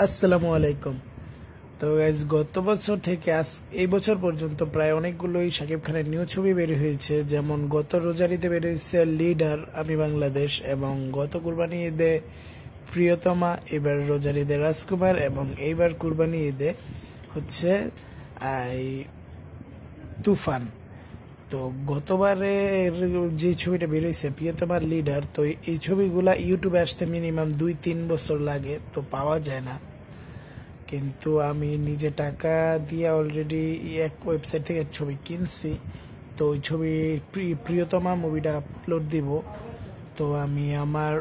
আসসালামু আলাইকুম। তো গাইজ, গত বছর থেকে এই বছর পর্যন্ত প্রায় অনেকগুলোই শাকিব খানের নিউ ছবি বের হয়েছে। যেমন গত রোজারিতে বের হয়েছে লিডার আমি বাংলাদেশ, এবং গত কুরবানি ঈদে প্রিয়তমা, এবার রোজার ঈদে রাজকুমার, এবং এইবার কুরবানি ঈদে হচ্ছে এই তুফান। তো গতবারে যে ছবিটা বেরোইছে প্রিয়তমার লিডার, তো এই ছবিগুলা ইউটিউবে আসতে মিনিমাম 2-3 বছর লাগে, তো পাওয়া যায় না। কিন্তু আমি নিজে টাকা দিয়ে অলরেডি এক ওয়েবসাইট থেকে ছবি কিনছি। তো ওই ছবি প্রিয়তমা মুভিটা আপলোড দিব। তো আমি আমার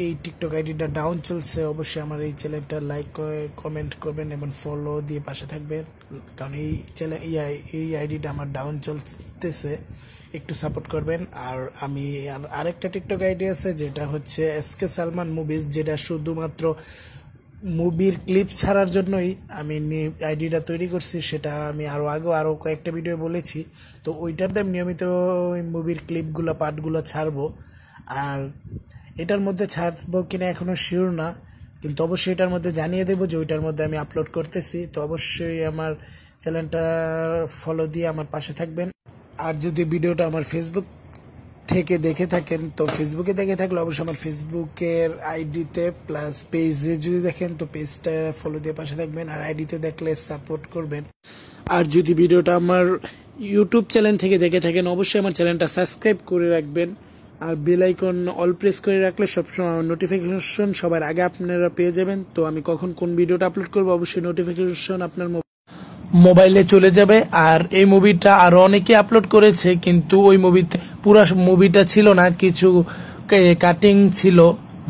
এই টিকটক আইডিটা ডাউন চলছে, অবশ্যই আমার এই চ্যানেলটা লাইক কমেন্ট করবেন এবং ফলো দিয়ে পাশে থাকবেন, কারণ এই আইডিটা আমার ডাউন চলতেছে, একটু সাপোর্ট করবেন। আর আমি আরেকটা টিকটক আইডি আছে যেটা হচ্ছে এসকে সালমান মুভিজ, যেটা শুধুমাত্র মুভির ক্লিপ ছাড়ার জন্যই আমি আইডিটা তৈরি করছি। সেটা আমি আরো কয়েকটা ভিডিও বলেছি। তো ওইটাতে আমি নিয়মিত মুভির ক্লিপগুলো পার্টগুলো ছাড়বো। আর এটার মধ্যে ছাড়বো কিনা এখনো শিওর না, কিন্তু অবশ্যই এটার মধ্যে জানিয়ে দেবো যে ওইটার মধ্যে আমি আপলোড করতেছি। তো অবশ্যই আমার চ্যানেলটা ফলো দিয়ে আমার পাশে থাকবেন। আর যদি ভিডিওটা আমার ফেসবুক থেকে দেখে থাকেন, তো ফেসবুকে দেখে থাকলে অবশ্যই আমার ফেসবুকের আইডিতে প্লাস পেজে যদি দেখেন, তো পেজটা ফলো দিয়ে পাশে থাকবেন, আর আইডিতে দেখলে সাপোর্ট করবেন। আর যদি ভিডিওটা আমার ইউটিউব চ্যানেল থেকে দেখে থাকেন, অবশ্যই আমার চ্যানেলটা সাবস্ক্রাইব করে রাখবেন, আর বেল আইকন অল প্রেস করে রাখলে সবসময় নোটিফিকেশন সবার আগে আপনারা পেয়ে যাবেন। তো আমি কখন কোন ভিডিওটা আপলোড করবো অবশ্যই নোটিফিকেশন আপনার মোবাইলে চলে যাবে। আর এই মুভিটা আরো অনেকে আপলোড করেছে, কিন্তু ওই মুভিতে পুরো মুভিটা ছিল না, কিছু কাটিং ছিল,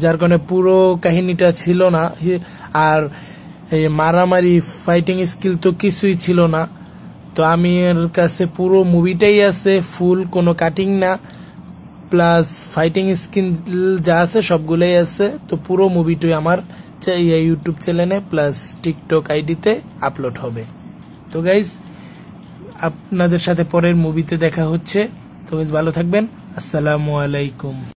যার কারণে পুরো কাহিনীটা ছিল না। আর এই মারামারি ফাইটিং স্কিল তো কিছুই ছিল না। তো আমি এর কাছে পুরো মুভিটাই আছে, ফুল, কোনো কাটিং না, প্লাস ফাইটিং স্কিল যা আছে সবগুলোই আছে। তো পুরো মুভিটাই আমার ইউটিউব চ্যানেলে প্লাস টিকটক আইডিতে আপলোড হবে। তো গাইজ, আপনাদের সাথে পরের মুভিতে দেখা হচ্ছে। তো গাইজ, ভালো থাকবেন। আসসালামু আলাইকুম।